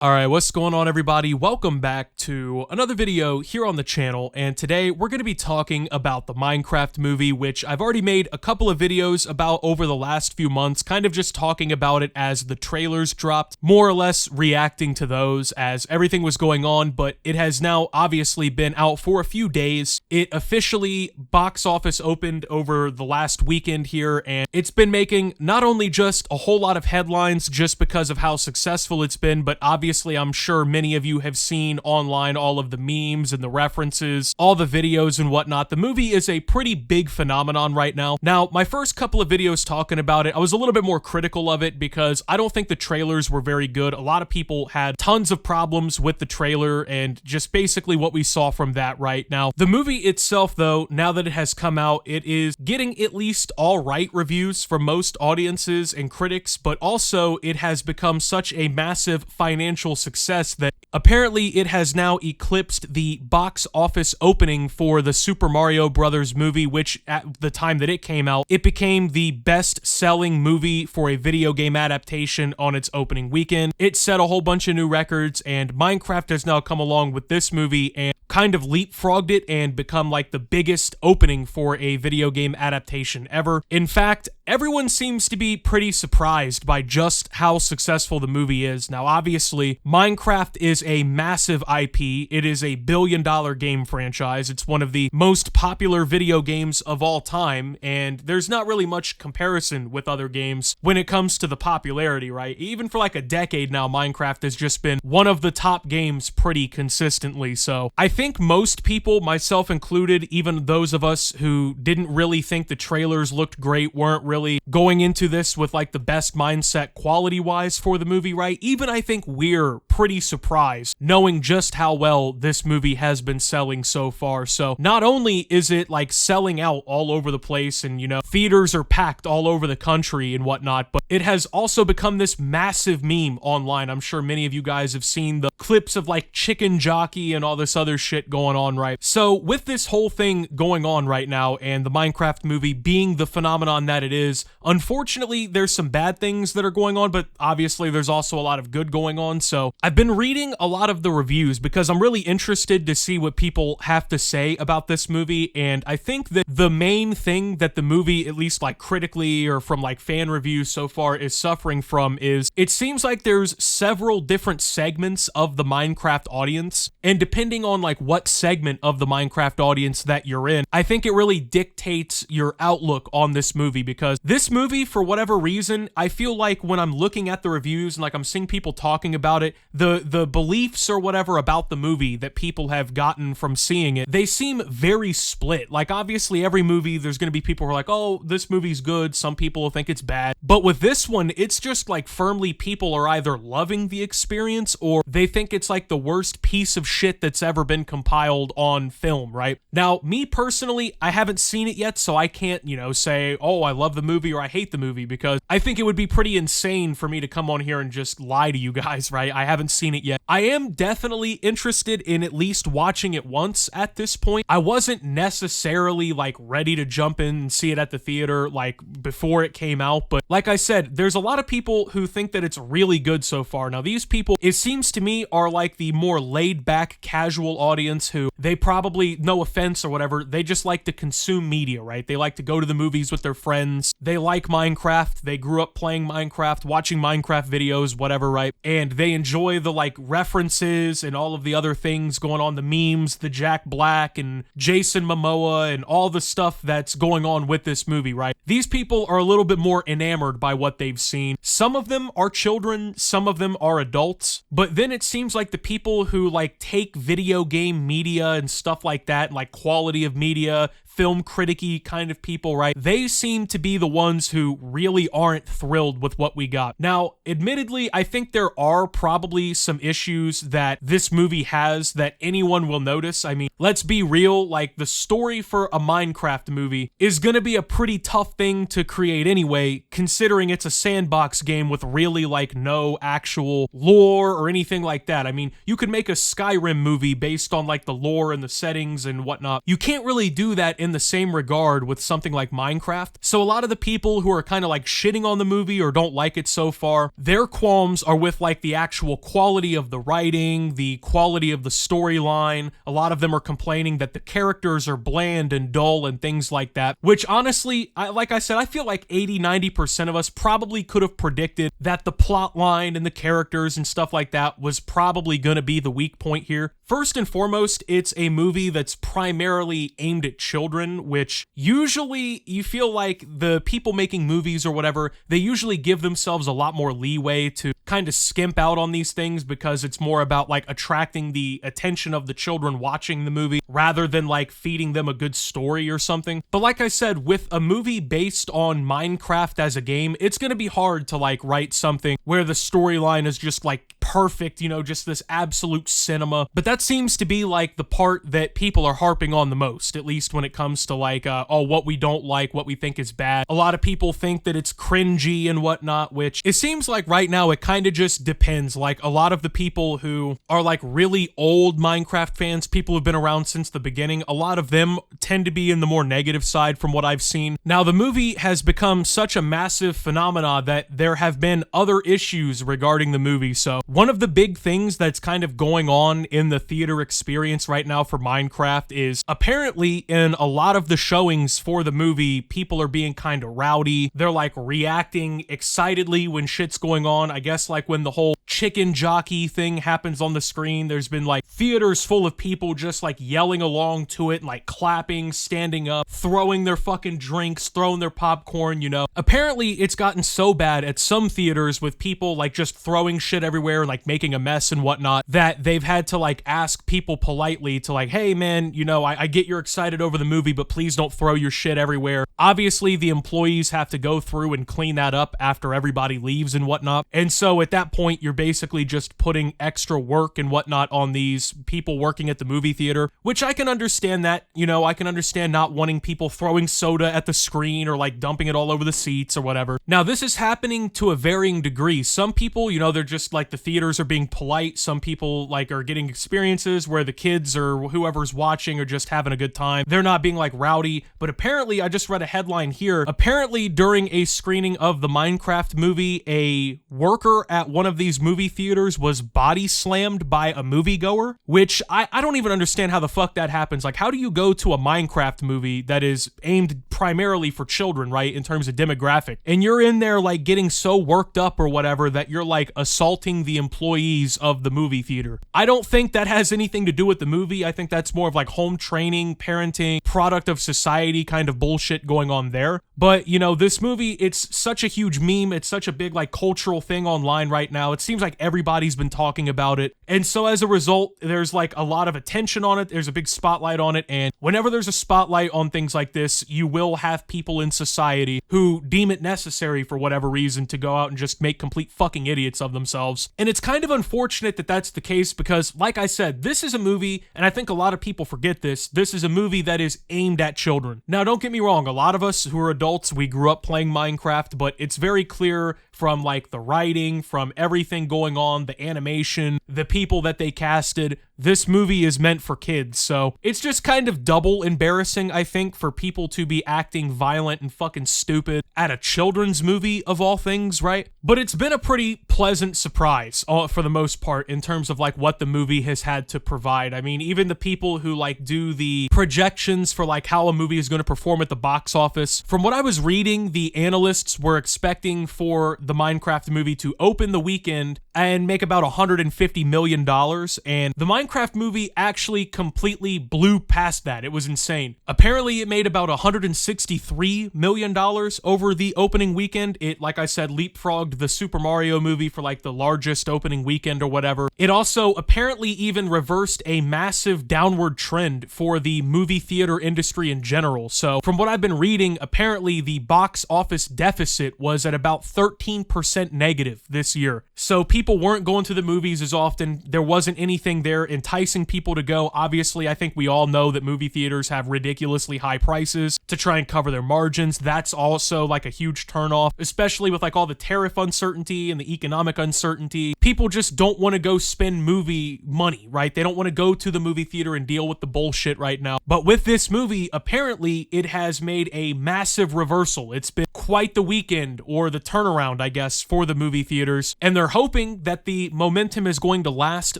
Alright, what's going on everybody? Welcome back to another video here on the channel, and today we're going to be talking about the Minecraft movie, which I've already made a couple of videos about over the last few months, kind of just talking about it as the trailers dropped, more or less reacting to those as everything was going on, but it has now obviously been out for a few days. It officially box office opened over the last weekend here, and it's been making not only just a whole lot of headlines just because of how successful it's been, but obviously I'm sure many of you have seen online all of the memes and the references, all the videos and whatnot. The movie is a pretty big phenomenon right now. Now, my first couple of videos talking about it, I was a little bit more critical of it because I don't think the trailers were very good. A lot of people had tons of problems with the trailer and just basically what we saw from that right now. The movie itself, though, now that it has come out, it is getting at least all right reviews from most audiences and critics, but also it has become such a massive financial success that apparently it has now eclipsed the box office opening for the Super Mario Brothers movie, which at the time that it came out, it became the best-selling movie for a video game adaptation on its opening weekend. It set a whole bunch of new records, and Minecraft has now come along with this movie and kind of leapfrogged it and become like the biggest opening for a video game adaptation ever. In fact, everyone seems to be pretty surprised by just how successful the movie is. Now, obviously, Minecraft is a massive IP. It is a billion-dollar game franchise. It's one of the most popular video games of all time, and there's not really much comparison with other games when it comes to the popularity, right? Even for like a decade now, Minecraft has just been one of the top games pretty consistently, so I think most people, myself included, even those of us who didn't really think the trailers looked great, weren't really going into this with like the best mindset quality-wise for the movie, right? Even I think we're pretty surprised knowing just how well this movie has been selling so far. So not only is it like selling out all over the place and, you know, theaters are packed all over the country and whatnot, but it has also become this massive meme online. I'm sure many of you guys have seen the clips of like Chicken Jockey and all this other shit going on, right? So with this whole thing going on right now and the Minecraft movie being the phenomenon that it is, unfortunately there's some bad things that are going on, but obviously there's also a lot of good going on. So I've been reading a lot of the reviews because I'm really interested to see what people have to say about this movie, and I think that the main thing that the movie, at least like critically or from like fan reviews so far, is suffering from is it seems like there's several different segments of the Minecraft audience, and depending on like what segment of the Minecraft audience that you're in, I think it really dictates your outlook on this movie, because this movie, for whatever reason, I feel like when I'm looking at the reviews and like I'm seeing people talking about it, the beliefs or whatever about the movie that people have gotten from seeing it, they seem very split. Like obviously every movie there's going to be people who are like, oh, this movie's good, some people will think it's bad, but with this one it's just like firmly people are either loving the experience or they think it's like the worst piece of shit that's ever been compiled on film, right? Now, me personally, I haven't seen it yet, so I can't, you know, say, oh, I love the movie or I hate the movie, because I think it would be pretty insane for me to come on here and just lie to you guys, right? I haven't seen it yet. I am definitely interested in at least watching it once at this point. I wasn't necessarily like ready to jump in and see it at the theater like before it came out, but like I said, there's a lot of people who think that it's really good so far. Now, these people, it seems to me, are like the more laid-back, casual audience who they probably, no offense or whatever, they just like to consume media, right? They like to go to the movies with their friends. They like Minecraft. They grew up playing Minecraft, watching Minecraft videos, whatever, right? And they enjoy the like references and all of the other things going on, the memes, the Jack Black and Jason Momoa and all the stuff that's going on with this movie, right? These people are a little bit more enamored by what they've seen. Some of them are children, some of them are adults, but then it seems like the people who like take video game media and stuff like that, and like quality of media, film critic-y kind of people, right? They seem to be the ones who really aren't thrilled with what we got. Now, admittedly, I think there are probably some issues that this movie has that anyone will notice. I mean, let's be real, like the story for a Minecraft movie is gonna be a pretty tough thing to create anyway, considering it's a sandbox game with really like no actual lore or anything like that. I mean, you could make a Skyrim movie based on like the lore and the settings and whatnot. You can't really do that in in the same regard with something like Minecraft. So a lot of the people who are kind of like shitting on the movie or don't like it so far, their qualms are with like the actual quality of the writing, the quality of the storyline. A lot of them are complaining that the characters are bland and dull and things like that, which honestly, like I said, I feel like 80-90% of us probably could have predicted that the plot line and the characters and stuff like that was probably going to be the weak point here. First and foremost, it's a movie that's primarily aimed at children, which usually you feel like the people making movies or whatever, they usually give themselves a lot more leeway to kind of skimp out on these things because it's more about like attracting the attention of the children watching the movie rather than like feeding them a good story or something. But like I said, with a movie based on Minecraft as a game, it's going to be hard to like write something where the storyline is just like perfect, you know, just this absolute cinema. But that seems to be like the part that people are harping on the most, at least when it comes to like, what we don't like, what we think is bad. A lot of people think that it's cringy and whatnot, which it seems like right now it kind of just depends. Like a lot of the people who are like really old Minecraft fans, people who've been around since the beginning, a lot of them tend to be in the more negative side from what I've seen. Now, the movie has become such a massive phenomena that there have been other issues regarding the movie. So one of the big things that's kind of going on in the theater experience right now for Minecraft is apparently in a lot of the showings for the movie, people are being kind of rowdy. They're like reacting excitedly when shit's going on. I guess like when the whole chicken jockey thing happens on the screen, there's been like theaters full of people just like yelling along to it, like clapping, standing up, throwing their fucking drinks, throwing their popcorn, you know. Apparently it's gotten so bad at some theaters with people like just throwing shit everywhere, like making a mess and whatnot, that they've had to like ask people politely to like, hey man, you know, I get you're excited over the movie, but please don't throw your shit everywhere. Obviously the employees have to go through and clean that up after everybody leaves and whatnot. And so at that point, you're basically just putting extra work and whatnot on these people working at the movie theater, which I can understand that, you know, I can understand not wanting people throwing soda at the screen or like dumping it all over the seats or whatever. Now, this is happening to a varying degree. Some people, you know, they're just like the theaters are being polite. Some people like are getting experiences where the kids or whoever's watching are just having a good time. They're not being like rowdy. But apparently, I just read a headline here. Apparently, during a screening of the Minecraft movie, a worker at one of these movie theaters was body slammed by a moviegoer, which I don't even understand how the fuck that happens. Like, how do you go to a Minecraft movie that is aimed primarily for children, right, in terms of demographic, and you're in there like getting so worked up or whatever that you're like assaulting the employees of the movie theater? I don't think that has anything to do with the movie. I think that's more of like home training, parenting, product of society kind of bullshit going on there. But, you know, this movie, it's such a huge meme. It's such a big like cultural thing online right now. It seems like everybody's been talking about it. And so as a result, there's like a lot of attention on it. There's a big spotlight on it. And whenever there's a spotlight on things like this, you will have people in society who deem it necessary for whatever reason to go out and just make complete fucking idiots of themselves. And it's kind of unfortunate that that's the case because, like I said, this is a movie, and I think a lot of people forget this, this is a movie that is aimed at children. Now, don't get me wrong, a lot of us who are adults, we grew up playing Minecraft, but it's very clear from like the writing, from everything going on, the animation, the people that they casted, this movie is meant for kids. So it's just kind of double embarrassing, I think, for people to be acting violent and fucking stupid at a children's movie of all things, right? But it's been a pretty pleasant surprise for the most part in terms of like what the movie has had to provide. I mean, even the people who like do the projections for like how a movie is going to perform at the box office, from what I was reading, the analysts were expecting for the Minecraft movie to open the weekend and make about $150 million, and the Minecraft movie actually completely blew past that. It was insane. Apparently, it made about $163 million over the opening weekend. It, like I said, leapfrogged the Super Mario movie for like the largest opening weekend or whatever. It also apparently even reversed a massive downward trend for the movie theater industry in general. So from what I've been reading, apparently the box office deficit was at about 13% negative this year. So people weren't going to the movies as often. There wasn't anything there enticing people to go. Obviously, I think we all know that movie theaters have ridiculously high prices to try and cover their margins. That's also like a huge turnoff, especially with like all the tariff uncertainty and the economic uncertainty. People just don't want to go spend movie money, right? They don't want to go to the movie theater and deal with the bullshit right now. But with this movie, apparently it has made a massive reversal. It's been quite the weekend, or the turnaround, I guess, for the movie theaters. And they're hoping that the momentum is going to last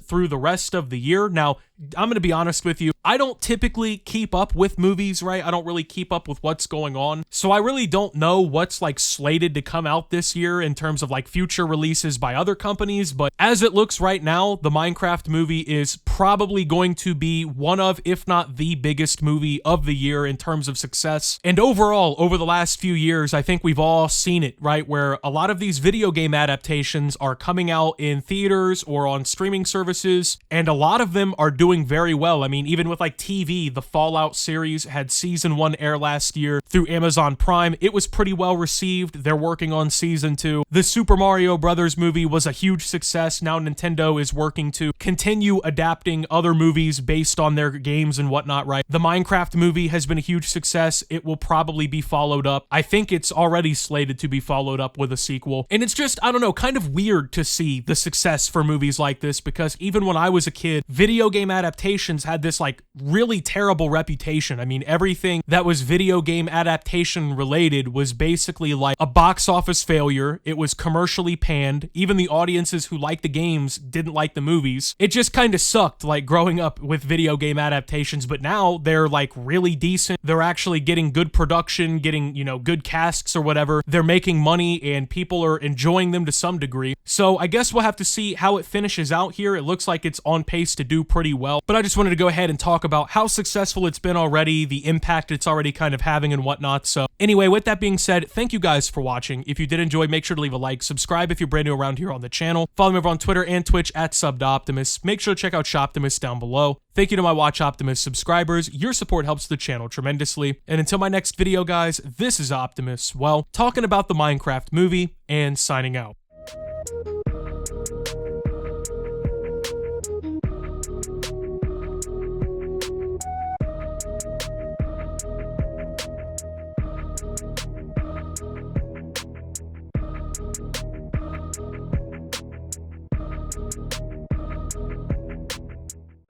through the rest of the year. Now, I'm going to be honest with you. I don't typically keep up with movies, right? I don't really keep up with what's going on. So I really don't know what's like slated to come out this year in terms of like future releases by other companies. But as it looks right now, the Minecraft movie is probably going to be one of, if not the biggest movie of the year in terms of success. And overall, over the last few years, I think we've all seen it, right? Where a lot of these video game adaptations are coming out in theaters or on streaming services, and a lot of them are doing very well. I mean, even with like TV, the Fallout series had season 1 air last year through Amazon Prime. It was pretty well received. They're working on season 2. The Super Mario Brothers movie was a huge success. Now Nintendo is working to continue adapting other movies based on their games and whatnot, right? The Minecraft movie has been a huge success. It will probably be followed up. I think it's already slated to be followed up with a sequel. And it's just, I don't know, kind of weird to see the success for movies like this, because even when I was a kid, video game adaptations had this like really terrible reputation. I mean, everything that was video game adaptation related was basically like a box office failure. It was commercially panned. Even the audiences who liked the games didn't like the movies. It just kind of sucked, like growing up with video game adaptations. But now they're like really decent. They're actually getting good production, getting, you know, good casts or whatever. They're making money and people are enjoying them to some degree. So I guess we'll have to see how it finishes out here. It looks like it's on pace to do pretty well. But I just wanted to go ahead and talk about how successful it's been already, the impact it's already kind of having and whatnot. So anyway, with that being said, thank you guys for watching. If you did enjoy, make sure to leave a like, subscribe if you're brand new around here on the channel. Follow me over on Twitter and Twitch at @SubToOptimus. Make sure to check out Shoptimus down below. Thank you to my Watch Optimus subscribers. Your support helps the channel tremendously. And until my next video, guys, this is Optimus, well, talking about the Minecraft movie and signing out.